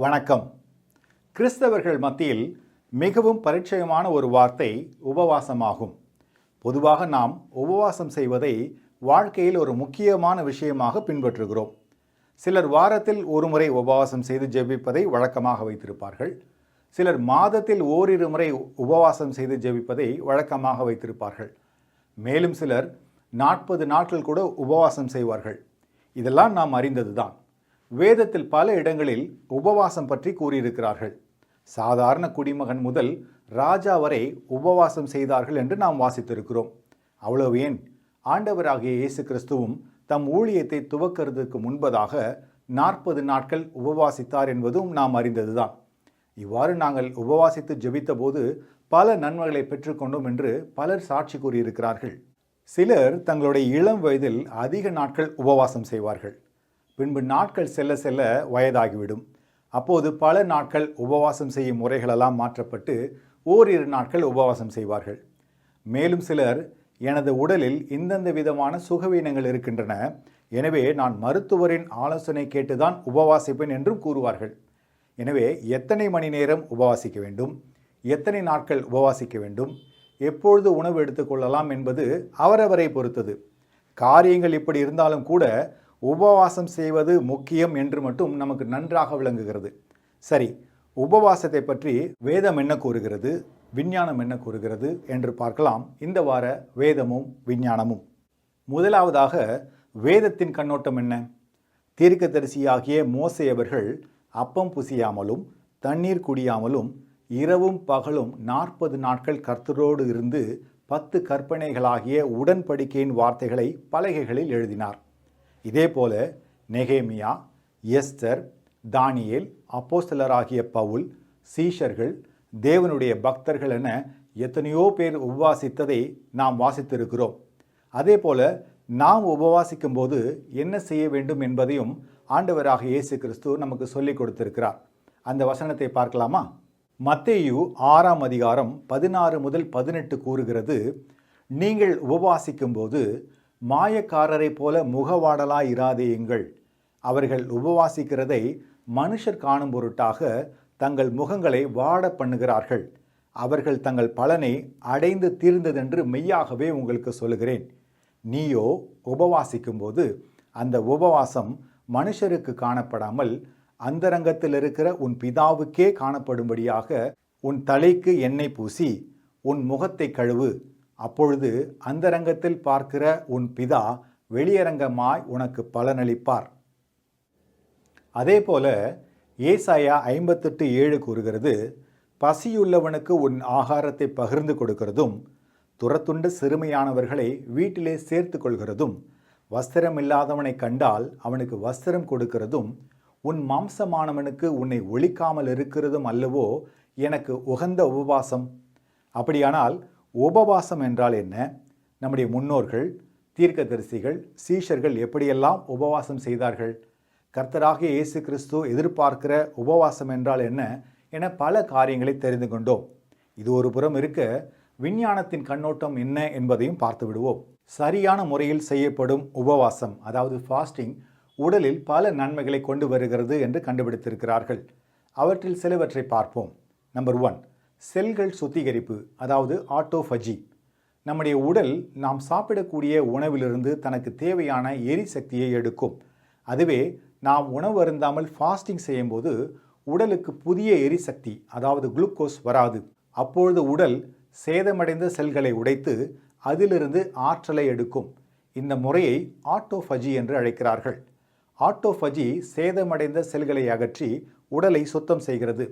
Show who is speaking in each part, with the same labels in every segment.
Speaker 1: வணக்கம். கிறிஸ்தவர்கள் மத்தியில் மிகவும் பரிச்சயமான ஒரு வார்த்தை உபவாசமாகும். பொதுவாக நாம் உபவாசம் செய்வதை வாழ்க்கையில் ஒரு முக்கியமான விஷயமாக பின்பற்றுகிறோம். சிலர் வாரத்தில் ஒரு முறை உபவாசம் செய்து ஜெபிப்பதை வழக்கமாக வைத்திருப்பார்கள். சிலர் மாதத்தில் ஓரிரு முறை உபவாசம் செய்து ஜெபிப்பதை வழக்கமாக வைத்திருப்பார்கள். மேலும் சிலர் 40 நாட்கள் கூட உபவாசம் செய்வார்கள். இதெல்லாம் நாம் அறிந்ததுதான். வேதத்தில் பல இடங்களில் உபவாசம் பற்றி கூறியிருக்கிறார்கள். சாதாரண குடிமகன் முதல் ராஜா வரை உபவாசம் செய்தார்கள் என்று நாம் வாசித்திருக்கிறோம். அவ்வளவு ஏன், ஆண்டவராகிய இயேசு கிறிஸ்துவும் தம் ஊழியத்தை துவக்கிறதுக்கு முன்பதாக 40 நாட்கள் உபவாசித்தார் என்பதும் நாம் அறிந்ததுதான். இவ்வாறு நாங்கள் உபவாசித்து ஜெபித்த போது பல நன்மைகளை பெற்றுக்கொண்டோம் என்று பலர் சாட்சி கூறியிருக்கிறார்கள். சிலர் தங்களுடைய இளம் வயதில் அதிக நாட்கள் உபவாசம் செய்வார்கள். பின்பு நாட்கள் செல்ல செல்ல வயதாகிவிடும். அப்போது பல நாட்கள் உபவாசம் செய்யும் முறைகளெல்லாம் மாற்றப்பட்டு ஓரிரு நாட்கள் உபவாசம் செய்வார்கள். மேலும் சிலர், எனது உடலில் இந்தந்த விதமான சுகவீனங்கள் இருக்கின்றன, எனவே நான் மருத்துவரின் ஆலோசனை கேட்டுதான் உபவாசிப்பேன் என்றும் கூறுவார்கள். எனவே எத்தனை மணி நேரம் உபவாசிக்க வேண்டும், எத்தனை நாட்கள் உபவாசிக்க வேண்டும், எப்பொழுது உணவு எடுத்துக்கொள்ளலாம் என்பது அவரவரை பொறுத்தது. காரியங்கள் இப்படி இருந்தாலும் கூட உபவாசம் செய்வது முக்கியம் என்று மட்டும் நமக்கு நன்றாக விளங்குகிறது. சரி, உபவாசத்தை பற்றி வேதம் என்ன கூறுகிறது, விஞ்ஞானம் என்ன கூறுகிறது என்று பார்க்கலாம். இந்த வார வேதமும் விஞ்ஞானமும். முதலாவதாக வேதத்தின் கண்ணோட்டம் என்ன? தீர்க்கதரிசியாகிய மோசே அவர்கள் அப்பம் புசியாமலும் தண்ணீர் குடியாமலும் இரவும் பகலும் 40 நாட்கள் கர்த்தரோடு இருந்து 10 கற்பனைகளாகிய உடன்படிக்கையின் வார்த்தைகளை பலகைகளில் எழுதினார். இதேபோல நெகேமியா, எஸ்தர், தானியேல், அப்போஸ்தலராகிய பவுல், சீஷர்கள், தேவனுடைய பக்தர்கள் என எத்தனையோ பேர் உபவாசித்ததை நாம் வாசித்திருக்கிறோம். அதே போல நாம் உபவாசிக்கும் போது என்ன செய்ய வேண்டும் என்பதையும் ஆண்டவராக இயேசு கிறிஸ்து நமக்கு சொல்லிக் கொடுத்திருக்கிறார். அந்த வசனத்தை பார்க்கலாமா? மத்தேயு 6ஆம் அதிகாரம் 16 முதல் 18 கூறுகிறது, நீங்கள் உபவாசிக்கும் போது மாயக்காரரை போல முகவாடலாய் இராதேயுங்கள். அவர்கள் உபவாசிக்கிறதை மனுஷர் காணும் பொருட்டாக தங்கள் முகங்களை வாட பண்ணுகிறார்கள். அவர்கள் தங்கள் பலனை அடைந்து தீர்ந்ததென்று மெய்யாகவே உங்களுக்கு சொல்லுகிறேன். நீயோ உபவாசிக்கும் போது அந்த உபவாசம் மனுஷருக்கு காணப்படாமல் அந்தரங்கத்தில் இருக்கிற உன் பிதாவுக்கே காணப்படும்படியாக உன் தலைக்கு எண்ணெய் பூசி உன் முகத்தை கழுவு. அப்பொழுது அந்தரங்கத்தில் பார்க்கிற உன் பிதா வெளியரங்கமாய் உனக்கு பலனளிப்பார். அதே போல ஏசாயா 58:7 கூறுகிறது, பசியுள்ளவனுக்கு உன் ஆகாரத்தை பகிர்ந்து கொடுக்கிறதும், துரத்துண்ட சிறுமையானவர்களை வீட்டிலே சேர்த்து கொள்கிறதும், வஸ்திரம் இல்லாதவனை கண்டால் அவனுக்கு வஸ்திரம் கொடுக்கிறதும், உன் மாம்சமானவனுக்கு உன்னை ஒழிக்காமல் இருக்கிறதும் அல்லவோ எனக்கு உகந்த உபவாசம். அப்படியானால் உபவாசம் என்றால் என்ன? நம்முடைய முன்னோர்கள், தீர்க்கதரிசிகள், சீஷர்கள் எப்படியெல்லாம் உபவாசம் செய்தார்கள்? கர்த்தராகிய இயேசு கிறிஸ்து எதிர்பார்க்கிற உபவாசம் என்றால் என்ன என பல காரியங்களை தெரிந்து கொண்டோம். இது ஒரு புறம் இருக்க, விஞ்ஞானத்தின் கண்ணோட்டம் என்ன என்பதையும் பார்த்து விடுவோம். சரியான முறையில் செய்யப்படும் உபவாசம், அதாவது ஃபாஸ்டிங், உடலில் பல நன்மைகளை கொண்டு வருகிறது என்று கண்டுபிடித்திருக்கிறார்கள். அவற்றில் சிலவற்றை பார்ப்போம். நம்பர் 1, செல்கள் சுத்திகரிப்பு, அதாவது ஆட்டோஃபஜி. நம்முடைய உடல் நாம் சாப்பிடக்கூடிய உணவிலிருந்து தனக்கு தேவையான எரிசக்தியை எடுக்கும். அதுவே நாம் உணவு அருந்தாமல் ஃபாஸ்டிங் செய்யும்போது உடலுக்கு புதிய எரிசக்தி, அதாவது குளுக்கோஸ் வராது. அப்பொழுது உடல் சேதமடைந்த செல்களை உடைத்து அதிலிருந்து ஆற்றலை எடுக்கும். இந்த முறையை ஆட்டோஃபஜி என்று அழைக்கிறார்கள். ஆட்டோஃபஜி சேதமடைந்த செல்களை அகற்றி உடலை சுத்தம் செய்கிறது.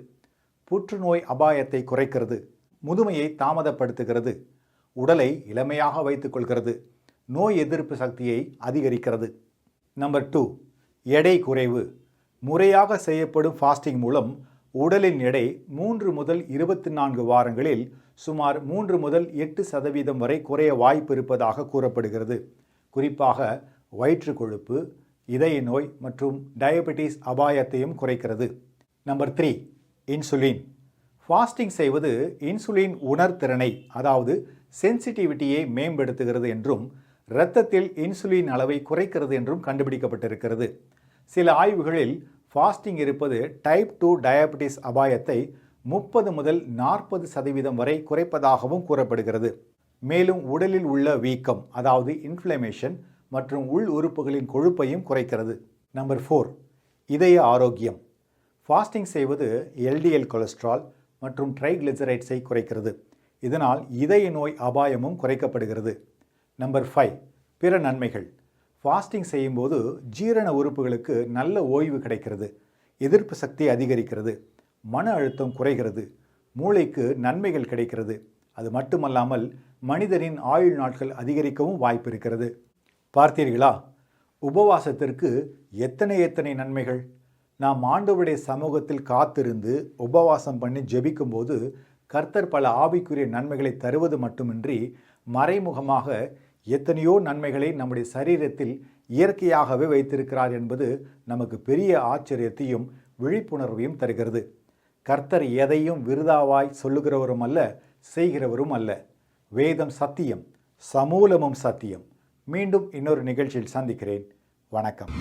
Speaker 1: புற்றுநோய் அபாயத்தை குறைக்கிறது, முதுமையை தாமதப்படுத்துகிறது, உடலை இளமையாக வைத்துக் கொள்கிறது, நோய் எதிர்ப்பு சக்தியை அதிகரிக்கிறது. நம்பர் 2, எடை குறைவு. முறையாக செய்யப்படும் ஃபாஸ்டிங் மூலம் உடலின் எடை 3 முதல் 24 வாரங்களில் சுமார் 3 முதல் 8% வரை குறைய வாய்ப்பு இருப்பதாக கூறப்படுகிறது. குறிப்பாக வயிற்று கொழுப்பு, இதய நோய் மற்றும் டயபெட்டிஸ் அபாயத்தையும் குறைக்கிறது. Number 3, insulin. ஃபாஸ்டிங் செய்வது இன்சுலின் உணர்திறனை, அதாவது சென்சிட்டிவிட்டியை மேம்படுத்துகிறது என்றும் இரத்தத்தில் இன்சுலின் அளவை குறைக்கிறது என்றும் கண்டுபிடிக்கப்பட்டிருக்கிறது. சில ஆய்வுகளில் ஃபாஸ்டிங் இருப்பது டைப் 2 டயபெட்டிஸ் அபாயத்தை 30 முதல் 40% வரை குறைப்பதாகவும் கூறப்படுகிறது. மேலும் உடலில் உள்ள வீக்கம், அதாவது இன்ஃப்ளமேஷன் மற்றும் உள் உறுப்புகளின் கொழுப்பையும் குறைக்கிறது. நம்பர் 4, இதய ஆரோக்கியம். ஃபாஸ்டிங் செய்வது LDL கொலஸ்ட்ரால் மற்றும் ட்ரைகிளிசரைட்ஸை குறைக்கிறது. இதனால் இதய நோய் அபாயமும் குறைக்கப்படுகிறது. நம்பர் 5, பிற நன்மைகள். ஃபாஸ்டிங் செய்யும்போது ஜீரண உறுப்புகளுக்கு நல்ல ஓய்வு கிடைக்கிறது, எதிர்ப்பு சக்தி அதிகரிக்கிறது, மன அழுத்தம் குறைகிறது, மூளைக்கு நன்மைகள் கிடைக்கிறது. அது மட்டுமல்லாமல் மனிதரின் ஆயுள் நாட்கள் அதிகரிக்கவும் வாய்ப்பு இருக்கிறது. பார்த்தீர்களா, உபவாசத்திற்கு எத்தனை நன்மைகள். நாம் ஆண்டவருடைய சமூகத்தில் காத்திருந்து உபவாசம் பண்ணி ஜெபிக்கும்போது கர்த்தர் பல ஆவிக்குரிய நன்மைகளை தருவது மட்டுமின்றி மறைமுகமாக எத்தனையோ நன்மைகளை நம்முடைய சரீரத்தில் இயற்கையாகவே வைத்திருக்கிறார் என்பது நமக்கு பெரிய ஆச்சரியத்தையும் விழிப்புணர்வையும் தருகிறது. கர்த்தர் எதையும் விருதாவாய் சொல்லுகிறவரும் அல்ல, செய்கிறவரும் அல்ல. வேதம் சத்தியம், சமூலமும் சத்தியம். மீண்டும் இன்னொரு நிகழ்ச்சியில் சந்திக்கிறேன். வணக்கம்.